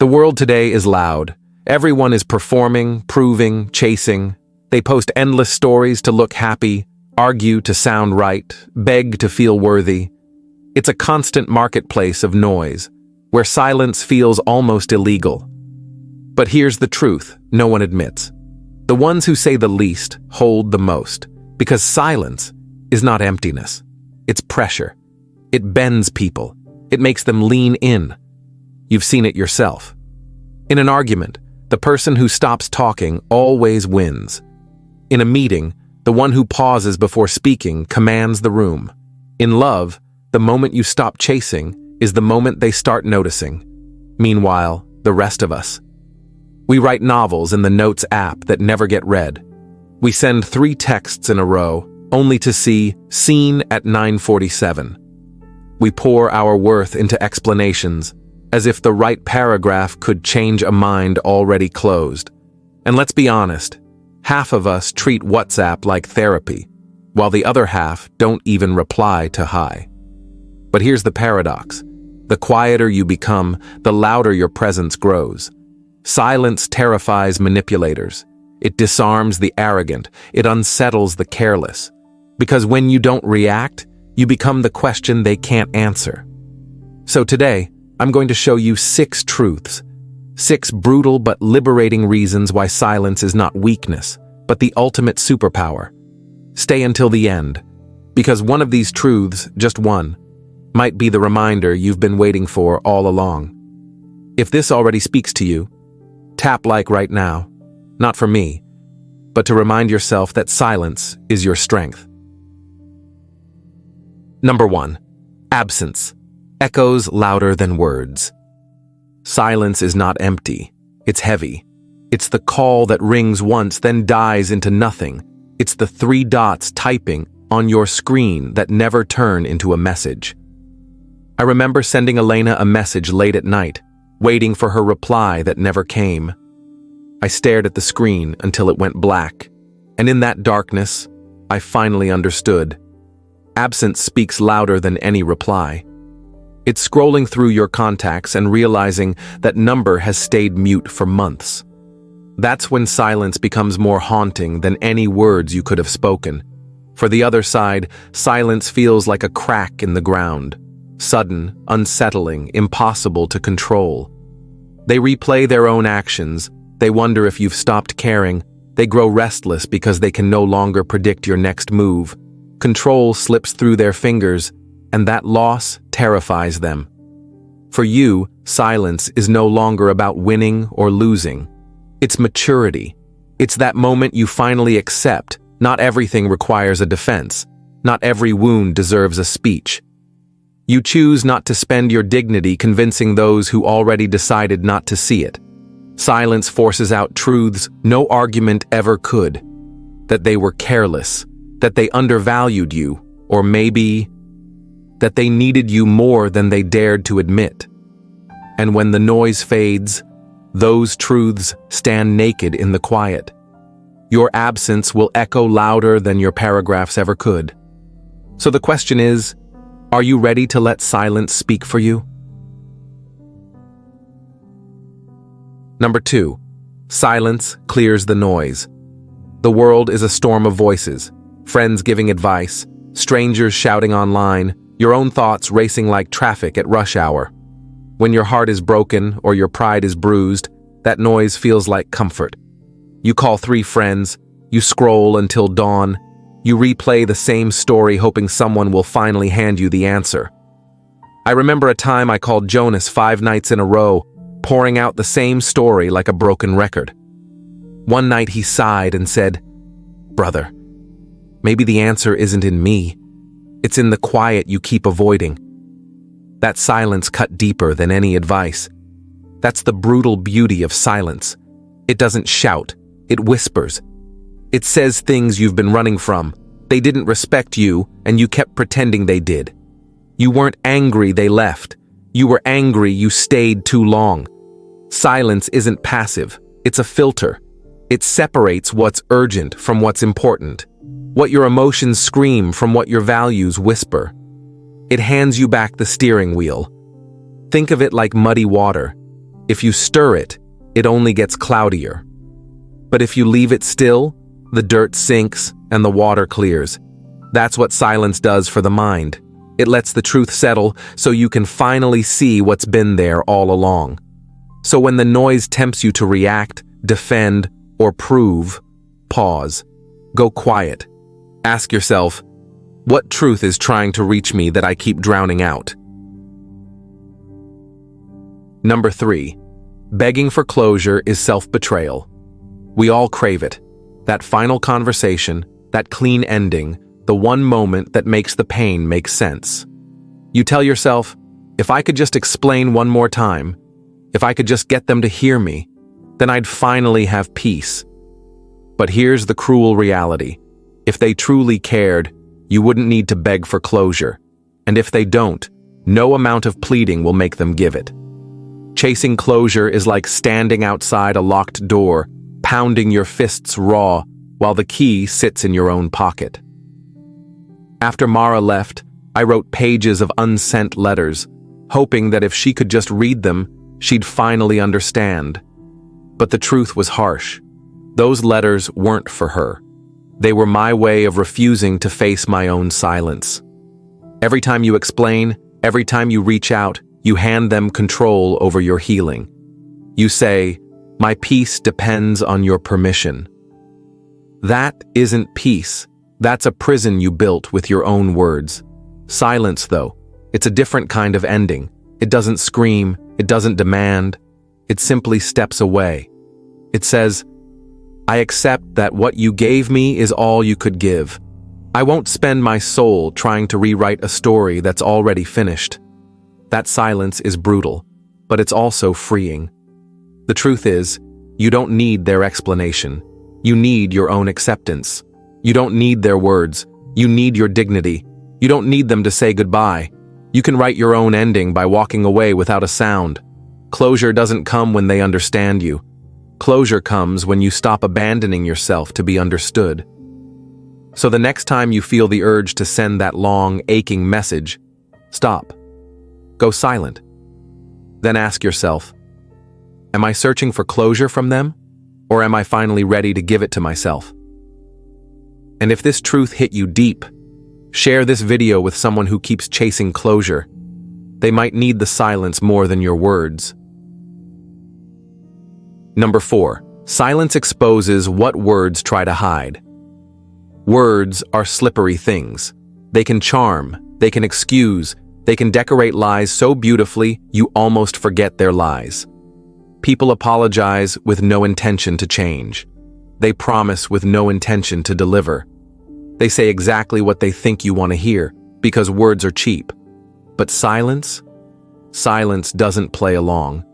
The world today is loud. Everyone is performing, proving, chasing. They post endless stories to look happy, argue to sound right, beg to feel worthy. It's a constant marketplace of noise, where silence feels almost illegal. But here's the truth no one admits. The ones who say the least hold the most, because silence is not emptiness. It's pressure. It bends people. It makes them lean in. You've seen it yourself. In an argument, the person who stops talking always wins. In a meeting, the one who pauses before speaking commands the room. In love, the moment you stop chasing is the moment they start noticing. Meanwhile, the rest of us. We write novels in the Notes app that never get read. We send 3 texts in a row, only to see seen at 9:47. We pour our worth into explanations, as if the right paragraph could change a mind already closed. And let's be honest, half of us treat WhatsApp like therapy, while the other half don't even reply to hi. But here's the paradox. The quieter you become, the louder your presence grows. Silence terrifies manipulators. It disarms the arrogant. It unsettles the careless. Because when you don't react, you become the question they can't answer. So today, I'm going to show you 6 truths, 6 brutal but liberating reasons why silence is not weakness, but the ultimate superpower. Stay until the end, because one of these truths, just one, might be the reminder you've been waiting for all along. If this already speaks to you, tap like right now, not for me, but to remind yourself that silence is your strength. Number 1. Absence. Echoes louder than words. Silence is not empty. It's heavy. It's the call that rings once, then dies into nothing. It's the 3 dots typing on your screen that never turn into a message. I remember sending Elena a message late at night, waiting for her reply that never came. I stared at the screen until it went black, and in that darkness, I finally understood. Absence speaks louder than any reply. It's scrolling through your contacts and realizing that number has stayed mute for months. That's when silence becomes more haunting than any words you could have spoken. For the other side, silence feels like a crack in the ground. Sudden, unsettling, impossible to control. They replay their own actions. They wonder if you've stopped caring. They grow restless because they can no longer predict your next move. Control slips through their fingers, and that loss terrifies them. For you, silence is no longer about winning or losing. It's maturity. It's that moment you finally accept not everything requires a defense. Not every wound deserves a speech. You choose not to spend your dignity convincing those who already decided not to see it. Silence forces out truths no argument ever could. That they were careless, that they undervalued you, or maybe that they needed you more than they dared to admit. And when the noise fades, those truths stand naked in the quiet. Your absence will echo louder than your paragraphs ever could. So the question is, are you ready to let silence speak for you? Number 2. Silence clears the noise. The world is a storm of voices, friends giving advice, strangers shouting online, your own thoughts racing like traffic at rush hour. When your heart is broken or your pride is bruised, that noise feels like comfort. You call 3 friends, you scroll until dawn, you replay the same story hoping someone will finally hand you the answer. I remember a time I called Jonas 5 nights in a row, pouring out the same story like a broken record. One night he sighed and said, "Brother, maybe the answer isn't in me. It's in the quiet you keep avoiding." That silence cut deeper than any advice. That's the brutal beauty of silence. It doesn't shout, it whispers. It says things you've been running from. They didn't respect you, and you kept pretending they did. You weren't angry they left. You were angry you stayed too long. Silence isn't passive, it's a filter. It separates what's urgent from what's important, what your emotions scream from what your values whisper. It hands you back the steering wheel. Think of it like muddy water. If you stir it, it only gets cloudier. But if you leave it still, the dirt sinks and the water clears. That's what silence does for the mind. It lets the truth settle so you can finally see what's been there all along. So when the noise tempts you to react, defend, or prove, pause. Go quiet. Ask yourself, what truth is trying to reach me that I keep drowning out? Number 3. Begging for closure is self-betrayal. We all crave it. That final conversation, that clean ending, the one moment that makes the pain make sense. You tell yourself, if I could just explain one more time, if I could just get them to hear me, then I'd finally have peace. But here's the cruel reality. If they truly cared, you wouldn't need to beg for closure. And if they don't, no amount of pleading will make them give it. Chasing closure is like standing outside a locked door, pounding your fists raw, while the key sits in your own pocket. After Mara left, I wrote pages of unsent letters, hoping that if she could just read them, she'd finally understand. But the truth was harsh. Those letters weren't for her. They were my way of refusing to face my own silence. Every time you explain, every time you reach out, you hand them control over your healing. You say, "My peace depends on your permission." That isn't peace. That's a prison you built with your own words. Silence, though, it's a different kind of ending. It doesn't scream, it doesn't demand, it simply steps away. It says, I accept that what you gave me is all you could give. I won't spend my soul trying to rewrite a story that's already finished. That silence is brutal, but it's also freeing. The truth is, you don't need their explanation. You need your own acceptance. You don't need their words. You need your dignity. You don't need them to say goodbye. You can write your own ending by walking away without a sound. Closure doesn't come when they understand you. Closure comes when you stop abandoning yourself to be understood. So the next time you feel the urge to send that long, aching message, stop. Go silent. Then ask yourself, am I searching for closure from them? Or am I finally ready to give it to myself? And if this truth hit you deep, share this video with someone who keeps chasing closure. They might need the silence more than your words. Number 4, silence exposes what words try to hide. Words are slippery things. They can charm, they can excuse, they can decorate lies so beautifully you almost forget they're lies. People apologize with no intention to change. They promise with no intention to deliver. They say exactly what they think you want to hear because words are cheap. But silence? Silence doesn't play along.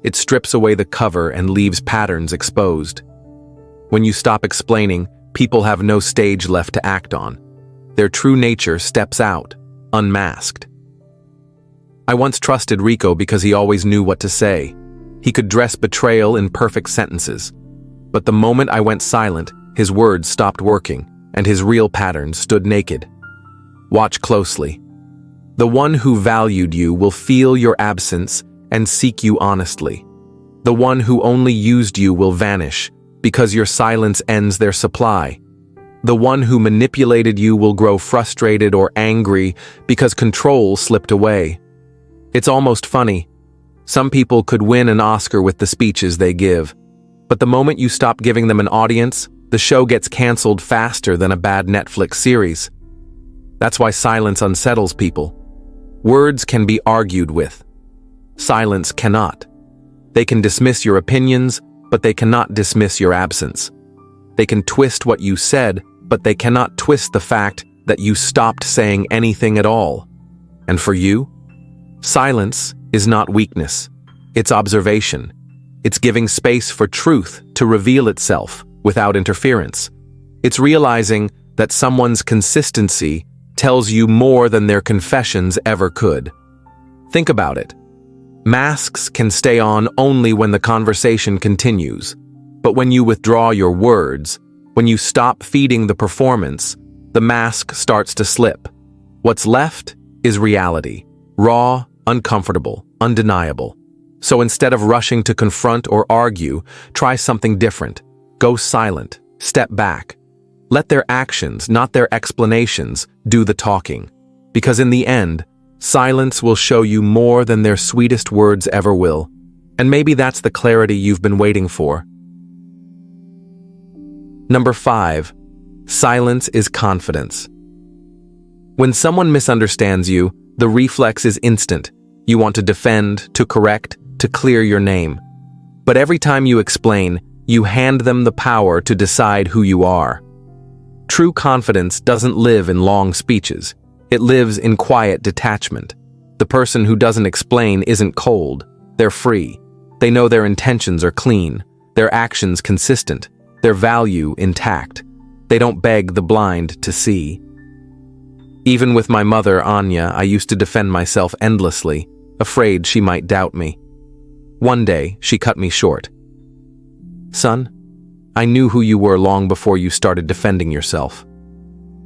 It strips away the cover and leaves patterns exposed. When you stop explaining, people have no stage left to act on. Their true nature steps out, unmasked. I once trusted Rico because he always knew what to say. He could dress betrayal in perfect sentences. But the moment I went silent, his words stopped working, and his real patterns stood naked. Watch closely. The one who valued you will feel your absence and seek you honestly. The one who only used you will vanish, because your silence ends their supply. The one who manipulated you will grow frustrated or angry because control slipped away. It's almost funny. Some people could win an Oscar with the speeches they give, but the moment you stop giving them an audience, the show gets canceled faster than a bad Netflix series. That's why silence unsettles people. Words can be argued with. Silence cannot. They can dismiss your opinions, but they cannot dismiss your absence. They can twist what you said, but they cannot twist the fact that you stopped saying anything at all. And for you, silence is not weakness. It's observation. It's giving space for truth to reveal itself without interference. It's realizing that someone's consistency tells you more than their confessions ever could. Think about it. Masks can stay on only when the conversation continues. But when you withdraw your words, when you stop feeding the performance, the mask starts to slip. What's left is reality. Raw, uncomfortable, undeniable. So instead of rushing to confront or argue, try something different. Go silent. Step back. Let their actions, not their explanations, do the talking. Because in the end, silence will show you more than their sweetest words ever will. And maybe that's the clarity you've been waiting for. Number 5. Silence is confidence. When someone misunderstands you, the reflex is instant. You want to defend, to correct, to clear your name. But every time you explain, you hand them the power to decide who you are. True confidence doesn't live in long speeches. It lives in quiet detachment. The person who doesn't explain isn't cold. They're free. They know their intentions are clean, their actions consistent, their value intact. They don't beg the blind to see. Even with my mother, Anya, I used to defend myself endlessly, afraid she might doubt me. One day, she cut me short. "Son, I knew who you were long before you started defending yourself."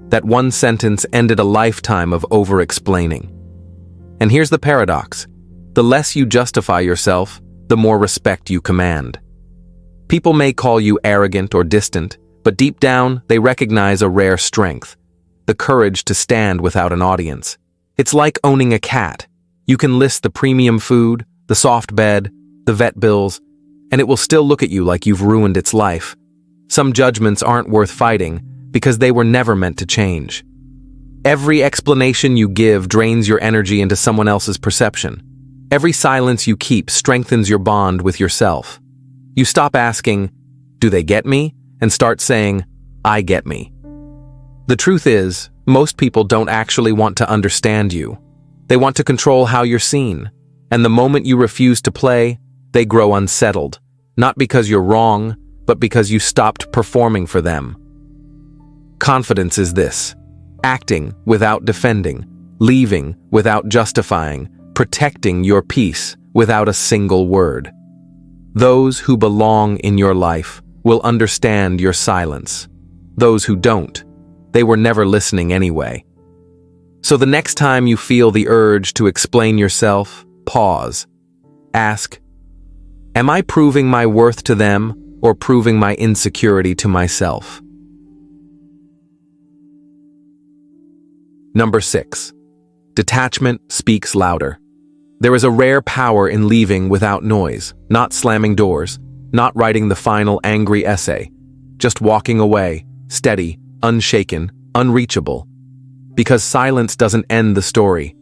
That one sentence ended a lifetime of over-explaining. And here's the paradox. The less you justify yourself, the more respect you command. People may call you arrogant or distant, but deep down, they recognize a rare strength, the courage to stand without an audience. It's like owning a cat. You can list the premium food, the soft bed, the vet bills, and it will still look at you like you've ruined its life. Some judgments aren't worth fighting because they were never meant to change. Every explanation you give drains your energy into someone else's perception. Every silence you keep strengthens your bond with yourself. You stop asking, "Do they get me?" and start saying, "I get me." The truth is, most people don't actually want to understand you. They want to control how you're seen. And the moment you refuse to play, they grow unsettled. Not because you're wrong, but because you stopped performing for them. Confidence is this: acting without defending, leaving without justifying, protecting your peace without a single word. Those who belong in your life will understand your silence. Those who don't, they were never listening anyway. So the next time you feel the urge to explain yourself, pause. Ask, am I proving my worth to them or proving my insecurity to myself? Number 6. Detachment speaks louder. There is a rare power in leaving without noise, not slamming doors, not writing the final angry essay, just walking away, steady, unshaken, unreachable. Because silence doesn't end the story.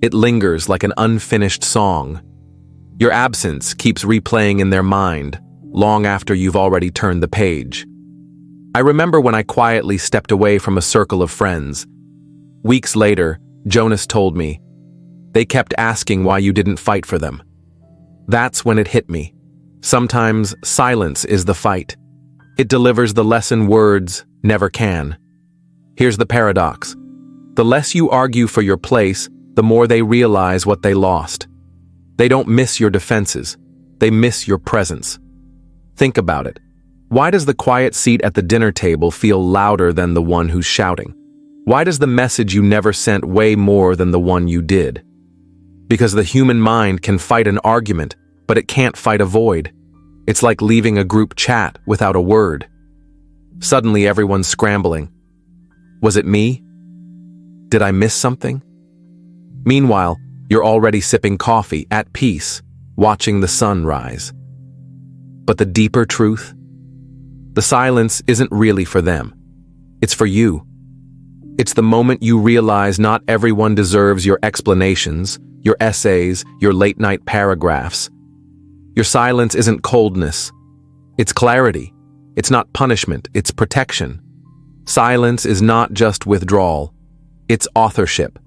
It lingers like an unfinished song. Your absence keeps replaying in their mind, long after you've already turned the page. I remember when I quietly stepped away from a circle of friends. Weeks later, Jonas told me, "They kept asking why you didn't fight for them." That's when it hit me. Sometimes silence is the fight. It delivers the lesson words never can. Here's the paradox. The less you argue for your place, the more they realize what they lost. They don't miss your defenses. They miss your presence. Think about it. Why does the quiet seat at the dinner table feel louder than the one who's shouting? Why does the message you never sent weigh more than the one you did? Because the human mind can fight an argument, but it can't fight a void. It's like leaving a group chat without a word. Suddenly everyone's scrambling. Was it me? Did I miss something? Meanwhile, you're already sipping coffee, at peace, watching the sun rise. But the deeper truth? The silence isn't really for them. It's for you. It's the moment you realize not everyone deserves your explanations, your essays, your late-night paragraphs. Your silence isn't coldness. It's clarity. It's not punishment, it's protection. Silence is not just withdrawal. It's authorship.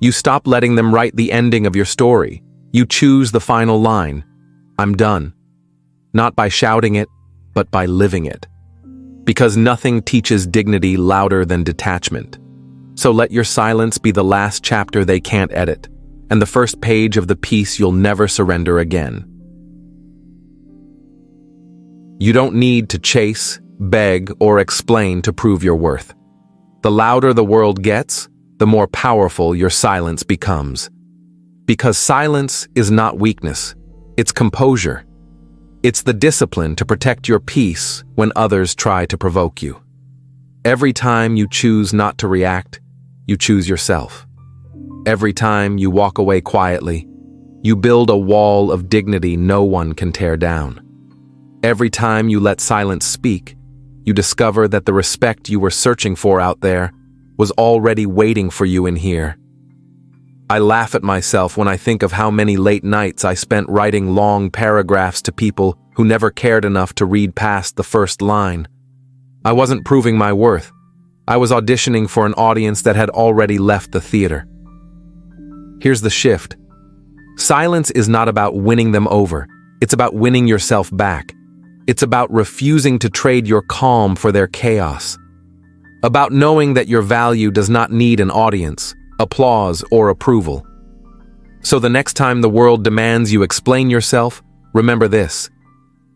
You stop letting them write the ending of your story. You choose the final line. I'm done. Not by shouting it, but by living it. Because nothing teaches dignity louder than detachment. So let your silence be the last chapter they can't edit, and the first page of the piece you'll never surrender again. You don't need to chase, beg, or explain to prove your worth. The louder the world gets, the more powerful your silence becomes. Because silence is not weakness, It's composure. It's the discipline to protect your peace when others try to provoke you. Every time you choose not to react, you choose yourself. Every time you walk away quietly, you build a wall of dignity no one can tear down. Every time you let silence speak, you discover that the respect you were searching for out there was already waiting for you in here. I laugh at myself when I think of how many late nights I spent writing long paragraphs to people who never cared enough to read past the first line. I wasn't proving my worth. I was auditioning for an audience that had already left the theater. Here's the shift. Silence is not about winning them over. It's about winning yourself back. It's about refusing to trade your calm for their chaos. About knowing that your value does not need an audience, applause, or approval. So the next time the world demands you explain yourself, remember this: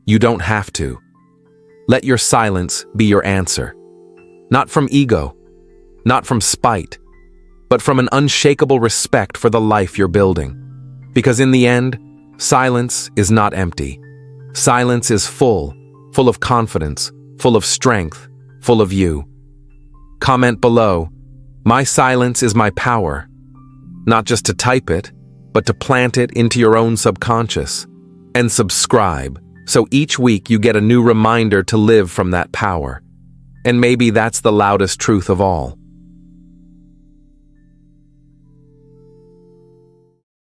you don't have to. Let your silence be your answer. Not from ego, not from spite, but from an unshakable respect for the life you're building. Because in the end, silence is not empty. Silence is full of confidence, full of strength, full of you. Comment below, "My silence is my power." Not just to type it, but to plant it into your own subconscious. And subscribe, so each week you get a new reminder to live from that power. And maybe that's the loudest truth of all.